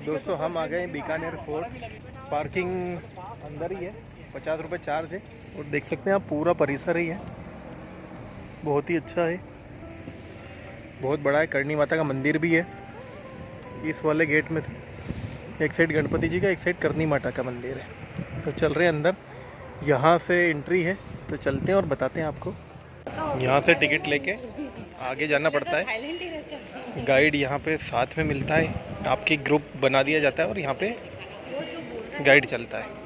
दोस्तों हम आ गए हैं बीकानेर फोर्ट। पार्किंग अंदर ही है, 50 रुपये चार्ज है। और देख सकते हैं आप पूरा परिसर ही है, बहुत ही अच्छा है, बहुत बड़ा है। करणी माता का मंदिर भी है इस वाले गेट में थे। एक साइड गणपति जी का, एक साइड करणी माता का मंदिर है। तो चल रहे हैं अंदर, यहाँ से एंट्री है तो चलते हैं और बताते हैं आपको। यहाँ से टिकट लेके आगे जाना पड़ता है। गाइड यहाँ पे साथ में मिलता है, आपकी ग्रुप बना दिया जाता है और यहाँ पे गाइड चलता है।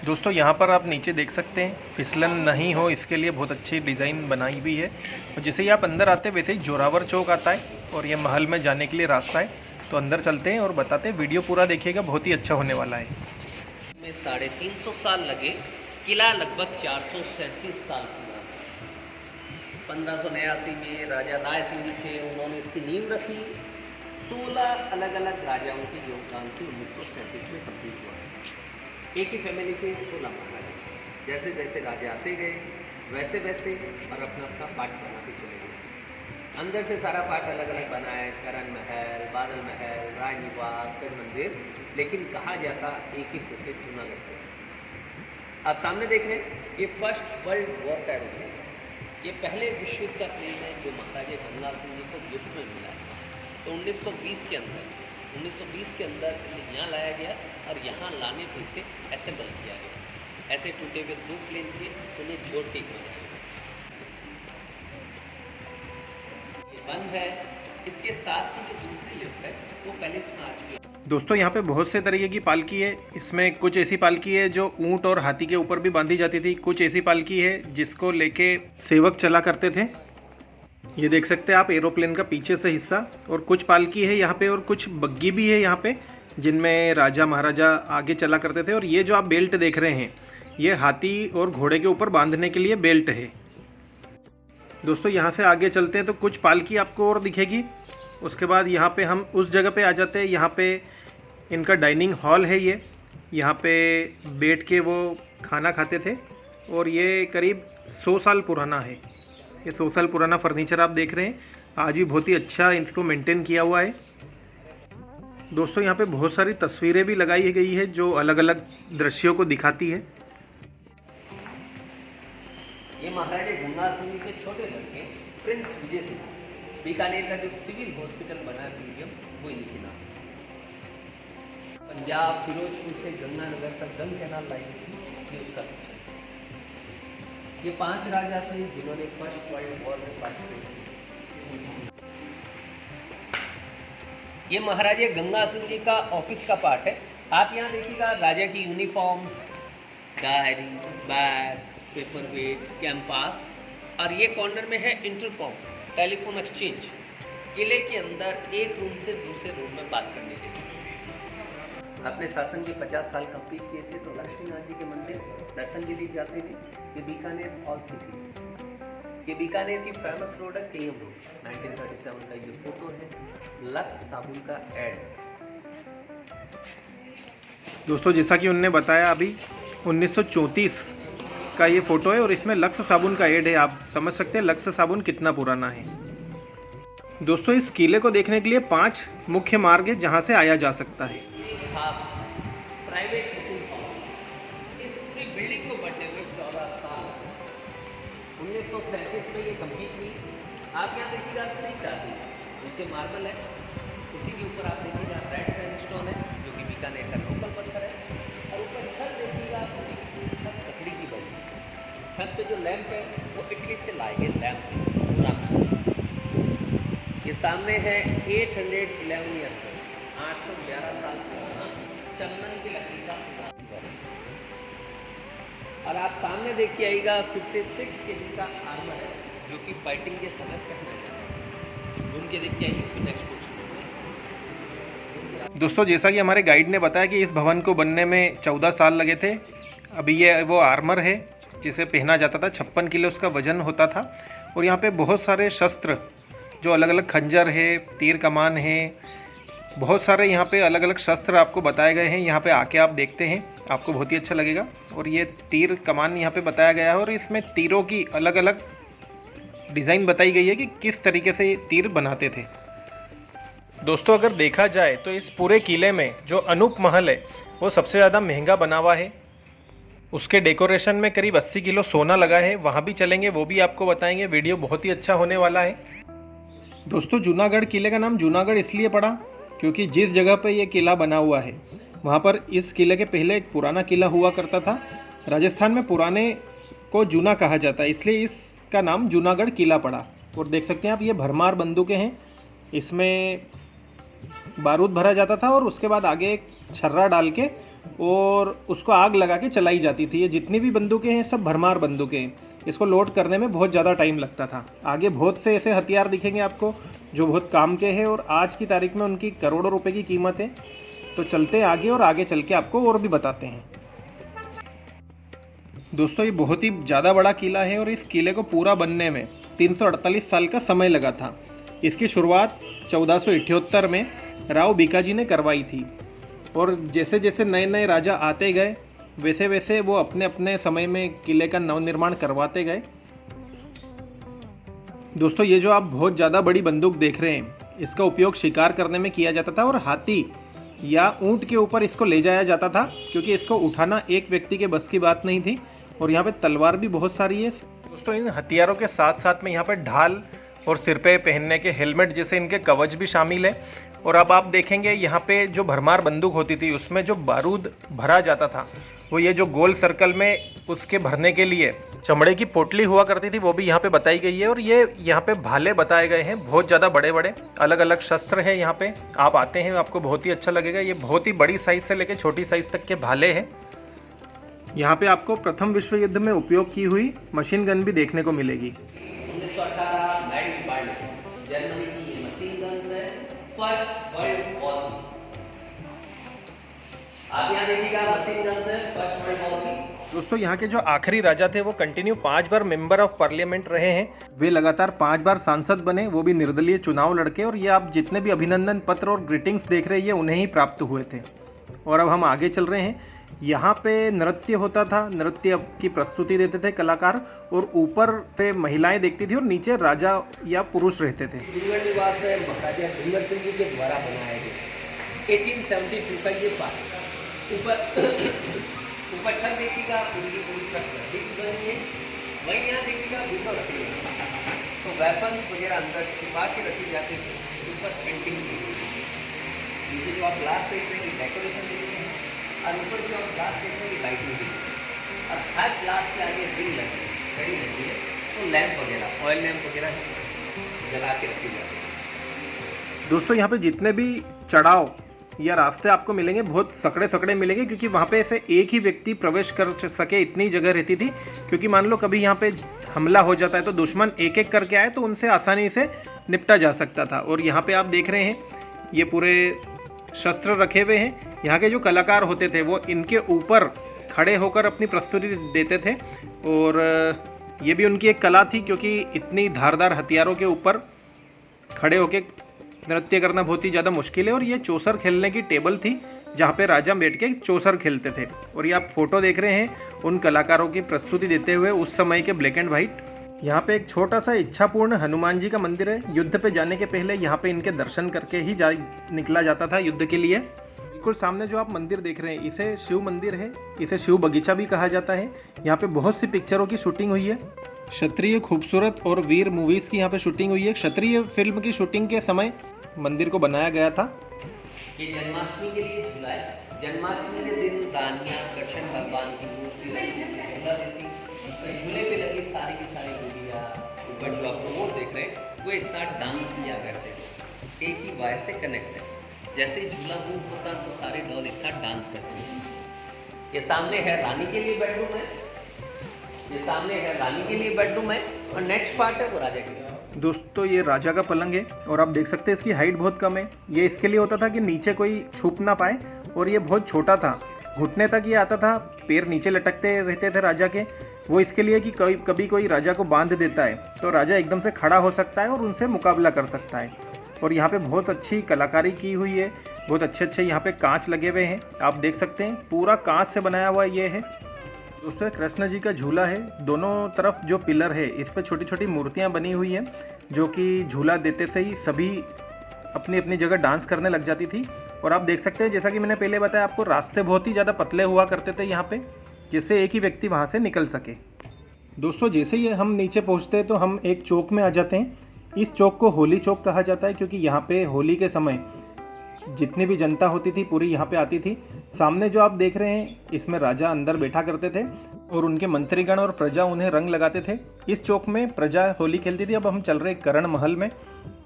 दोस्तों यहाँ पर आप नीचे देख सकते हैं, फिसलन नहीं हो इसके लिए बहुत अच्छी डिज़ाइन बनाई हुई है। और जैसे ही आप अंदर आते हैं वैसे ही जोरावर चौक आता है और ये महल में जाने के लिए रास्ता है। तो अंदर चलते हैं और बताते हैं, वीडियो पूरा देखिएगा, बहुत ही अच्छा होने वाला है। में 350 साल लगे, किला लगभग 437 साल पुराना। 1589 में राजा राय सिंह थे, उन्होंने इसकी नींव रखी। 16 अलग अलग राजाओं के योगदान से 1937 में कंप्लीट हुआ। एक ही फैमिली के 16 महाराजा, जैसे जैसे राजा आते गए वैसे वैसे और अपना अपना पार्ट बनाते चले गए। अंदर से सारा पार्ट अलग अलग बना है, करण महल, बादल महल, राज निवास, गज मंदिर, लेकिन कहा जाता एक ही फुटेज जूनागढ़ से। आप सामने देख रहे हैं, ये फर्स्ट वर्ल्ड वॉर पैरोल है। ये पहले विश्व युद्ध का प्लेन है जो महाराजा गंगा सिंह जी को गिफ्ट में मिला है। तो 1920 के अंदर इसे यहाँ लाया गया और यहाँ लाने पर इसे असेंबल किया गया। ऐसे टूटे हुए 2 प्लेन थे, उन्हें जोड़ के किया गया। ये बंद है, इसके साथ ही जो दूसरी लिफ्ट है वो पहले इसमें आ चुकी है। दोस्तों यहाँ पे बहुत से तरीके की पालकी है। इसमें कुछ ऐसी पालकी है जो ऊंट और हाथी के ऊपर भी बांधी जाती थी। कुछ ऐसी पालकी है जिसको लेके सेवक चला करते थे। ये देख सकते हैं आप एरोप्लेन का पीछे से हिस्सा। और कुछ पालकी है यहाँ पे और कुछ बग्गी भी है यहाँ पे, जिनमें राजा महाराजा आगे चला करते थे। और ये जो आप बेल्ट देख रहे हैं, ये हाथी और घोड़े के ऊपर बांधने के लिए बेल्ट है। दोस्तों यहाँ से आगे चलते हैं तो कुछ पालकी आपको और दिखेगी। उसके बाद यहाँ पे हम उस जगह पे आ जाते हैं। यहाँ पे इनका डाइनिंग हॉल है। ये यहाँ पे बैठ के वो खाना खाते थे और ये करीब 100 साल पुराना है। ये 100 साल पुराना फर्नीचर आप देख रहे हैं, आज भी बहुत ही अच्छा इसको मेंटेन किया हुआ है। दोस्तों यहाँ पे बहुत सारी तस्वीरें भी लगाई गई है जो अलग अलग दृश्यों को दिखाती है। ये महाराजा गंगा सिंह के छोटे लड़के प्रिंस विजय सिंह, बीकानेर का जो सिविल हॉस्पिटल बना म्यूजियम वो इनके नाम। पंजाब फिरोजपुर से गंगानगर तक गंग कैनाल लाइन थी, ये उसका पिक्चर। ये 5 राजा थे जिन्होंने फर्स्ट वर्ल्ड वॉर में पार्टिसिपेट किया। ये महाराजा गंगा सिंह जी का ऑफिस का पार्ट है। आप यहाँ देखिएगा, राजा की uniforms, diary, bags, paperweight, compass. और ये कॉर्नर में है इंटरकॉम, टेलीफोन एक्सचेंज। किले के अंदर एक रूम से दूसरे रूम में बात करने के लिए। अपने शासन के 50 साल कंप्लीट किए थे तो लक्ष्मीनाथ जी के मंदिर दर्शन के लिए जाते थे। ये बीकानेर हॉल सिटी, ये बीकानेर की फेमस रोड है केएम रोड। 1937 का ये फोटो है, लक्स साबुन का एड। दोस्तों जैसा कि उन्होंने बताया अभी, 1934 का ये फ़ोटो है और इसमें लक्स साबुन का ऐड है। आप समझ सकते हैं लक्स साबुन कितना पुराना है। दोस्तों इस किले को देखने के लिए 5 मुख्य मार्ग है जहां से आया जा सकता है। प्राइवेट इस पूरी बिल्डिंग को बनने में 14 साल, 1937 में ये कंप्लीट हुई। आप यहाँ देखिएगा, नीचे मार्बल है, उसी के ऊपर आप देखिएगा रेड सैंडस्टोन है जो कि बीकानेर का लोकल पत्थर है। और ऊपर छत देखिएगा, लकड़ी की बनी। छत पे जो लैंप है वो इटली से लाए गए लैंप। ये सामने है 811 ईयर, 811 साल पुराना चंदन की लकड़ी का। और आप सामने देख के आइएगा 56 केजी का आर्मर है जो कि फाइटिंग के समय पहना जाता है। उनके देख के आइए नेक्स्ट क्वेश्चन। दोस्तों जैसा कि हमारे गाइड ने बताया कि इस भवन को बनने में 14 साल लगे थे। अभी ये वो आर्मर है जिसे पहना जाता था, 56 किलो उसका वजन होता था। और यहाँ पे बहुत सारे शस्त्र, जो अलग अलग खंजर है, तीर कमान है, बहुत सारे यहाँ पे अलग अलग शस्त्र आपको बताए गए हैं। यहाँ पे आके आप देखते हैं, आपको बहुत ही अच्छा लगेगा। और ये तीर कमान यहाँ पे बताया गया है और इसमें तीरों की अलग अलग डिज़ाइन बताई गई है कि किस तरीके से तीर बनाते थे। दोस्तों अगर देखा जाए तो इस पूरे किले में जो अनूप महल है वो सबसे ज़्यादा महंगा बना हुआ है। उसके डेकोरेशन में करीब 80 किलो सोना लगा है। वहाँ भी चलेंगे, वो भी आपको बताएंगे। वीडियो बहुत ही अच्छा होने वाला है। दोस्तों जूनागढ़ किले का नाम जूनागढ़ इसलिए पड़ा क्योंकि जिस जगह पर यह किला बना हुआ है वहाँ पर इस किले के पहले एक पुराना किला हुआ करता था। राजस्थान में पुराने को जूना कहा जाता है, इसलिए इसका नाम जूनागढ़ किला पड़ा। और देख सकते हैं आप, ये भरमार बंदूकें हैं। इसमें बारूद भरा जाता था और उसके बाद आगे एक छर्रा डाल के और उसको आग लगा के चलाई जाती थी। ये जितनी भी बंदूकें हैं सब भरमार बंदूकें हैं। इसको लोड करने में बहुत ज़्यादा टाइम लगता था। आगे बहुत से ऐसे हथियार दिखेंगे आपको जो बहुत काम के हैं और आज की तारीख में उनकी करोड़ों रुपए की कीमत है। तो चलते हैं आगे और आगे चल के आपको और भी बताते हैं। दोस्तों ये बहुत ही ज़्यादा बड़ा किला है और इस किले को पूरा बनने में 348 साल का समय लगा था। इसकी शुरुआत 1478 में राव बीकाजी ने करवाई थी और जैसे जैसे नए नए राजा आते गए वैसे वैसे वो अपने अपने समय में किले का नवनिर्माण करवाते गए। दोस्तों ये जो आप बहुत ज़्यादा बड़ी बंदूक देख रहे हैं इसका उपयोग शिकार करने में किया जाता था और हाथी या ऊंट के ऊपर इसको ले जाया जाता था क्योंकि इसको उठाना एक व्यक्ति के बस की बात नहीं थी। और यहाँ पे तलवार भी बहुत सारी है। दोस्तों इन हथियारों के साथ साथ में यहाँ पे ढाल और सिर पे पहनने के हेलमेट जैसे इनके कवच भी शामिल है। और अब आप देखेंगे यहाँ पे जो भरमार बंदूक होती थी उसमें जो बारूद भरा जाता था वो ये जो गोल सर्कल में उसके भरने के लिए चमड़े की पोटली हुआ करती थी वो भी यहाँ पे बताई गई है। और ये यहाँ पे भाले बताए गए हैं, बहुत ज़्यादा बड़े बड़े अलग अलग शस्त्र है। यहाँ पे आप आते हैं आपको बहुत ही अच्छा लगेगा। ये बहुत ही बड़ी साइज़ से लेकर छोटी साइज़ तक के भाले हैं। यहाँ पे आपको प्रथम विश्व युद्ध में उपयोग की हुई मशीन गन भी देखने को मिलेगी। 1918 मेड इन बर्लिन, जर्मनी की मशीन गन्स है, फर्स्ट वर्ल्ड वॉर। आप यहाँ देखिएगा मशीन गन्स है फर्स्ट वर्ल्ड वॉर की। दोस्तों यहाँ के जो आखिरी राजा थे वो continue 5 bar member of parliament रहे हैं। वे लगातार 5 बार सांसद बने, वो भी निर्दलीय चुनाव लड़के। और ये आप जितने भी अभिनंदन पत्र और ग्रीटिंग्स देख रहे हैं ये उन्हें ही प्राप्त हुए थे। और अब हम आगे चल रहे हैं। यहाँ पे नृत्य होता था, नृत्य की प्रस्तुति देते थे कलाकार और ऊपर से महिलाएं देखती थी और नीचे राजा या पुरुष रहते थे। डूंगर निवास है महाराजा डूंगर सिंह जी के द्वारा बनाया गया 1872 का ये पार्क। ऊपर छत देखिएगा उनकी पूरी छत बनी है। वहीं यहाँ देखिएगा ऊपर रखी है तो वेपन्स वगैरह अंदर छिपा के रखे जाते थे। ऊपर पेंटिंग की नीचे जो आप ग्लास देख रहे हैं डेकोरेशन देख रहे हैं और ऊपर जो आप ग्लास देख रहे हैं लाइटिंग देख रहे हैं। और हर ग्लास के आगे रिंग लगी घड़ी लगी है तो लैंप वगैरह ऑयल लैंप वगैरह जला के रखी जाती है। दोस्तों यहाँ पे जितने भी चढ़ाव या रास्ते आपको मिलेंगे बहुत सकड़े सकड़े मिलेंगे क्योंकि वहाँ पे ऐसे एक ही व्यक्ति प्रवेश कर सके इतनी जगह रहती थी। क्योंकि मान लो कभी यहाँ पे हमला हो जाता है तो दुश्मन एक एक करके आए तो उनसे आसानी से निपटा जा सकता था। और यहाँ पे आप देख रहे हैं ये पूरे शस्त्र रखे हुए हैं। यहाँ के जो कलाकार होते थे वो इनके ऊपर खड़े होकर अपनी प्रस्तुति देते थे और ये भी उनकी एक कला थी क्योंकि इतनी धारदार हथियारों के ऊपर खड़े होकर नृत्य करना बहुत ही ज़्यादा मुश्किल है। और ये चौसर खेलने की टेबल थी जहाँ पे राजा बैठ के चौसर खेलते थे। और ये आप फोटो देख रहे हैं उन कलाकारों की प्रस्तुति देते हुए उस समय के ब्लैक एंड वाइट। यहाँ पे एक छोटा सा इच्छापूर्ण हनुमान जी का मंदिर है। युद्ध पे जाने के पहले यहाँ पे इनके दर्शन करके ही निकला जाता था युद्ध के लिए। बिल्कुल सामने जो आप मंदिर देख रहे हैं इसे शिव मंदिर है, इसे शिव बगीचा भी कहा जाता है। यहाँ पे बहुत सी पिक्चरों की शूटिंग हुई है। क्षत्रिय खूबसूरत और वीर मूवीज़ की यहाँ पे शूटिंग हुई है। क्षत्रिय फिल्म की शूटिंग के समय मंदिर को बनाया गया था। ये जन्माष्टमी के लिए झूला है। जन्माष्टमी के दिन रानियाँ कृष्ण भगवान की मूर्ति झूला देती तो झूले पे लगी सारी की सारी गुड़िया ऊपर जो आप रोड देख रहे हैं वो एक साथ डांस किया करते हैं। एक ही वायर से कनेक्ट है। जैसे ही झूला मूव होता तो सारे डॉल एक साथ डांस करते हैं। ये सामने है रानी के लिए बेडरूम है, ये सामने है रानी के लिए बेडरूम है और नेक्स्ट पार्ट है वो राजा के लिए। दोस्तों ये राजा का पलंग है और आप देख सकते हैं इसकी हाइट बहुत कम है। ये इसके लिए होता था कि नीचे कोई छुप ना पाए और ये बहुत छोटा था, घुटने तक ये आता था, पैर नीचे लटकते रहते थे राजा के। वो इसके लिए कि कभी कोई राजा को बांध देता है तो राजा एकदम से खड़ा हो सकता है और उनसे मुकाबला कर सकता है। और यहाँ पे बहुत अच्छी कलाकारी की हुई है, बहुत अच्छे यहाँ पे कांच लगे हुए हैं, आप देख सकते हैं पूरा कांच से बनाया हुआ ये है। दोस्तों कृष्ण जी का झूला है, दोनों तरफ जो पिलर है इस पर छोटी छोटी मूर्तियाँ बनी हुई हैं जो कि झूला देते से ही सभी अपनी अपनी जगह डांस करने लग जाती थी। और आप देख सकते हैं, जैसा कि मैंने पहले बताया आपको, रास्ते बहुत ही ज़्यादा पतले हुआ करते थे यहाँ पे, जिससे एक ही व्यक्ति वहाँ से निकल सके। दोस्तों जैसे ही हम नीचे पहुँचते हैं तो हम एक चौक में आ जाते हैं। इस चौक को होली चौक कहा जाता है, क्योंकि यहाँ पे होली के समय जितनी भी जनता होती थी पूरी यहाँ पे आती थी। सामने जो आप देख रहे हैं, इसमें राजा अंदर बैठा करते थे और उनके मंत्रीगण और प्रजा उन्हें रंग लगाते थे। इस चौक में प्रजा होली खेलती थी। अब हम चल रहे करण महल में,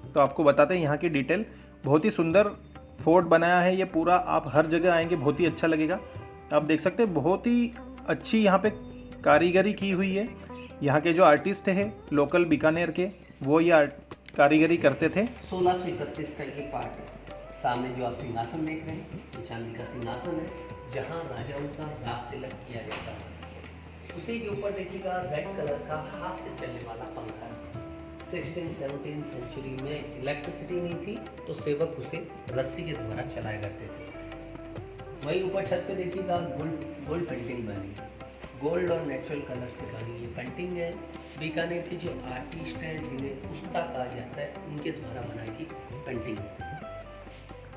तो आपको बताते हैं यहाँ की डिटेल। बहुत ही सुंदर फोर्ट बनाया है ये पूरा, आप हर जगह आएंगे बहुत ही अच्छा लगेगा। आप देख सकते हैं बहुत ही अच्छी यहाँ पे कारीगरी की हुई है। यहाँ के जो आर्टिस्ट है लोकल बीकानेर के, वो ये कारीगरी करते थे। 1631 का ये पार्ट है। सामने जो आप सिंहासन देख रहे हैं, ये चांदी का सिंहासन है, जहाँ राजाओं का राज तिलक किया जाता है। उसी के ऊपर देखिएगा रेड कलर का हाथ से चलने वाला पंखा है। 16-17 सेंचुरी में इलेक्ट्रिसिटी नहीं थी, तो सेवक उसे रस्सी के द्वारा चलाया करते थे। वहीं ऊपर छत पे देखिएगा गोल्ड पेंटिंग बनी है। गोल्ड और नेचुरल कलर से बनी ये पेंटिंग है। बीकानेर के जो आर्टिस्ट हैं, जिन्हें उस्ता कहा जाता है, उनके द्वारा बनाई गई पेंटिंग है।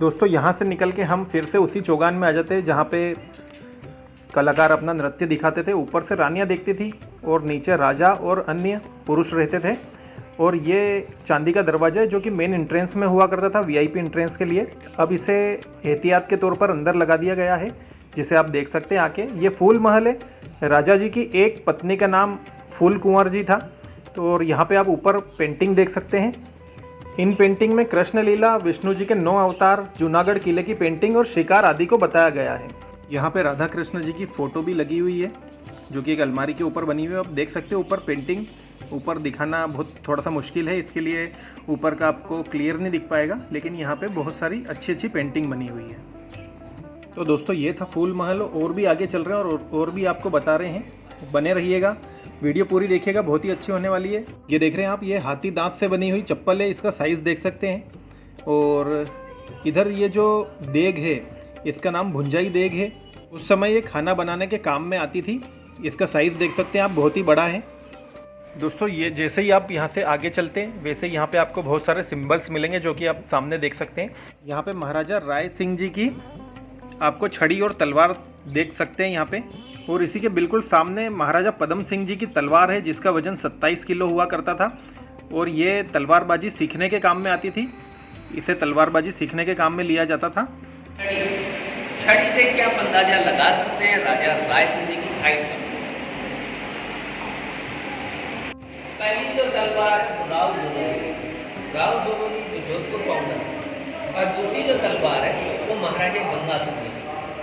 दोस्तों यहाँ से निकल के हम फिर से उसी चौगान में आ जाते हैं जहाँ पे कलाकार अपना नृत्य दिखाते थे। ऊपर से रानियाँ देखती थी और नीचे राजा और अन्य पुरुष रहते थे। और ये चांदी का दरवाज़ा है जो कि मेन एंट्रेंस में हुआ करता था, वीआईपी एंट्रेंस के लिए। अब इसे एहतियात के तौर पर अंदर लगा दिया गया है, जिसे आप देख सकते हैं आके। ये फूल महल है। राजा जी की एक पत्नी का नाम फूल कुंवर जी था। तो और यहाँ पे आप ऊपर पेंटिंग देख सकते हैं। इन पेंटिंग में कृष्ण लीला, विष्णु जी के 9 अवतार, जूनागढ़ किले की पेंटिंग और शिकार आदि को बताया गया है। यहाँ पे राधा कृष्ण जी की फ़ोटो भी लगी हुई है, जो कि एक अलमारी के ऊपर बनी हुई है। आप देख सकते हो ऊपर पेंटिंग, ऊपर दिखाना बहुत थोड़ा सा मुश्किल है, इसके लिए ऊपर का आपको क्लियर नहीं दिख पाएगा, लेकिन यहाँ पे बहुत सारी अच्छी अच्छी पेंटिंग बनी हुई है। तो दोस्तों ये था फूल महल। और भी आगे चल रहे हैं और भी आपको बता रहे हैं, बने रहिएगा, वीडियो पूरी देखिएगा, बहुत ही अच्छी होने वाली है। ये देख रहे हैं आप, ये हाथी दांत से बनी हुई चप्पल है, इसका साइज़ देख सकते हैं। और इधर ये जो देग है, इसका नाम भुंजाई देग है। उस समय ये खाना बनाने के काम में आती थी। इसका साइज़ देख सकते हैं आप, बहुत ही बड़ा है। दोस्तों ये जैसे ही आप यहाँ से आगे चलते हैं, वैसे यहाँ पे आपको बहुत सारे सिंबल्स मिलेंगे, जो कि आप सामने देख सकते हैं। यहाँ पे महाराजा राय सिंह जी की आपको छड़ी और तलवार देख सकते हैं यहाँ पे। और इसी के बिल्कुल सामने महाराजा पदम सिंह जी की तलवार है, जिसका वजन 27 किलो हुआ करता था। और ये तलवारबाजी सीखने के काम में आती थी। इसे तलवारबाजी सीखने के काम में लिया जाता था। छड़ी देख के आप अंदाजा लगा सकते हैं राजा राय सिंह जी की हाइट का। पहली जो तलवार राव जोरोनी जो जोधपुर फाउंडर, और दूसरी जो तलवार है वो महाराजा गंगा सिंह जी।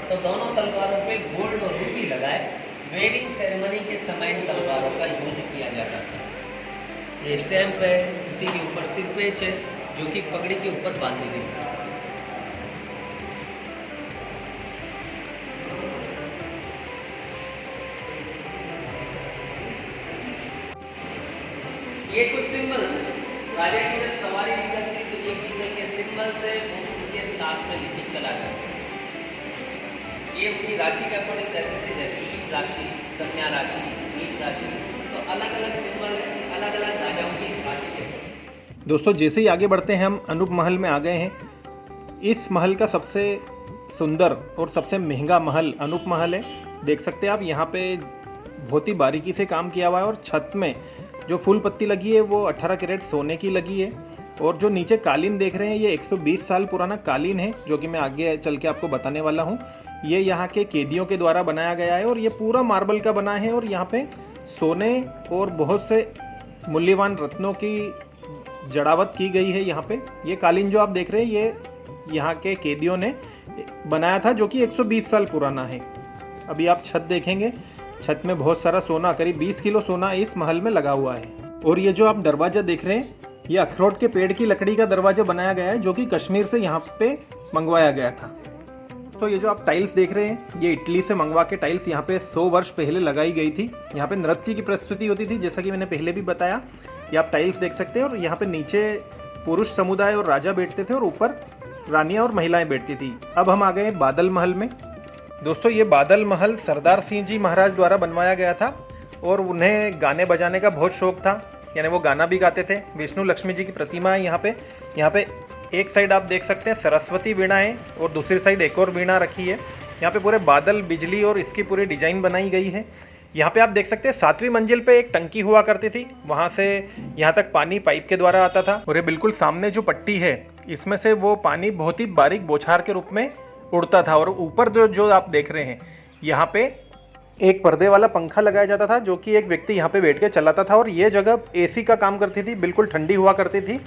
तो दोनों तलवारों पे गोल्ड और रूबी लगाए वेडिंग सेरेमनी के समय इन तलवारों का यूज किया जाता था। ये स्टैंप है, उसी के ऊपर सिरपेच है, जो कि पगड़ी के ऊपर बांधी गई है। ये कुछ सिंबल्स हैं। राजा की जब सवारी निकलती तो ये किसी के सिंबल से उनके साथ में लिखे चला जाता। ये उनकी राशि के अकॉर्डिंग करते थे, जैसे सिंह राशि, कन्या राशि, मीन राशि, तो अलग अलग सिंबल है, अलग अलग राजाओं की राशि के। दोस्तों जैसे ही आगे बढ़ते हैं, हम अनूप महल में आ गए हैं। इस महल का सबसे सुंदर और सबसे महंगा महल अनूप महल है। देख सकते हैं आप, यहाँ पे बहुत ही बारीकी से काम किया हुआ है। और छत में जो फूल पत्ती लगी है वो 18 कैरेट सोने की लगी है। और जो नीचे कालीन देख रहे हैं, ये 120 साल पुराना कालीन है, जो कि मैं आगे चल के आपको बताने वाला हूँ। ये यहाँ के कैदियों के द्वारा बनाया गया है और ये पूरा मार्बल का बना है। और यहाँ पे सोने और बहुत से मूल्यवान रत्नों की जड़ावत की गई है। यहाँ पे ये कालीन जो आप देख रहे हैं, ये यहाँ के कैदियों ने बनाया था, जो कि 120 साल पुराना है। अभी आप छत देखेंगे, छत में बहुत सारा सोना, करीब 20 किलो सोना इस महल में लगा हुआ है। और ये जो आप दरवाज़ा देख रहे हैं, ये अखरोट के पेड़ की लकड़ी का दरवाज़ा बनाया गया है, जो कि कश्मीर से यहाँ पे मंगवाया गया था। तो ये जो आप टाइल्स देख रहे हैं, ये इटली से मंगवा के टाइल्स यहाँ पे 100 वर्ष पहले लगाई गई थी। यहाँ पे नृत्य की प्रस्तुति होती थी, जैसा कि मैंने पहले भी बताया। ये आप टाइल्स देख सकते हैं। और यहाँ पे नीचे पुरुष समुदाय और राजा बैठते थे और ऊपर रानियाँ और महिलाएं बैठती थी। अब हम आ गए बादल महल में। दोस्तों ये बादल महल सरदार सिंह जी महाराज द्वारा बनवाया गया था और उन्हें गाने बजाने का बहुत शौक था, यानी वो गाना भी गाते थे। विष्णु लक्ष्मी जी की प्रतिमा है यहाँ पे एक साइड आप देख सकते हैं सरस्वती वीणा है और दूसरी साइड एक और वीणा रखी है। यहाँ पे पूरे बादल, बिजली और इसकी पूरी डिजाइन बनाई गई है। यहाँ पे आप देख सकते हैं 7वीं मंजिल पे एक टंकी हुआ करती थी, वहाँ से यहाँ तक पानी पाइप के द्वारा आता था। और ये बिल्कुल सामने जो पट्टी है इसमें से वो पानी बहुत ही बारीक बौछार के रूप में उड़ता था। और ऊपर जो जो आप देख रहे हैं यहाँ पे एक पर्दे वाला पंखा लगाया जाता था जो कि एक व्यक्ति यहाँ पे बैठ के चलाता था। और ये जगह एसी का काम करती थी, बिल्कुल ठंडी हुआ करती थी।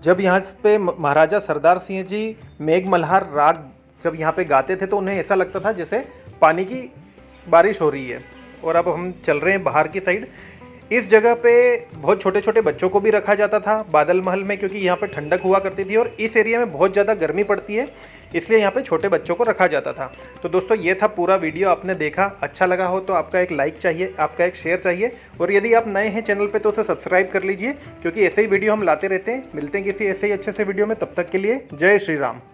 जब यहाँ पे महाराजा सरदार सिंह जी मेघ मल्हार राग जब यहाँ पे गाते थे तो उन्हें ऐसा लगता था जैसे पानी की बारिश हो रही है। और अब हम चल रहे हैं बाहर की साइड। इस जगह पे बहुत छोटे छोटे बच्चों को भी रखा जाता था बादल महल में, क्योंकि यहाँ पे ठंडक हुआ करती थी और इस एरिया में बहुत ज़्यादा गर्मी पड़ती है, इसलिए यहाँ पे छोटे बच्चों को रखा जाता था। तो दोस्तों ये था पूरा वीडियो, आपने देखा, अच्छा लगा हो तो आपका एक लाइक चाहिए, आपका एक शेयर चाहिए। और यदि आप नए हैं चैनल पर तो उसे सब्सक्राइब कर लीजिए, क्योंकि ऐसे ही वीडियो हम लाते रहते हैं। मिलते हैं किसी ऐसे ही अच्छे से वीडियो में, तब तक के लिए जय श्री राम।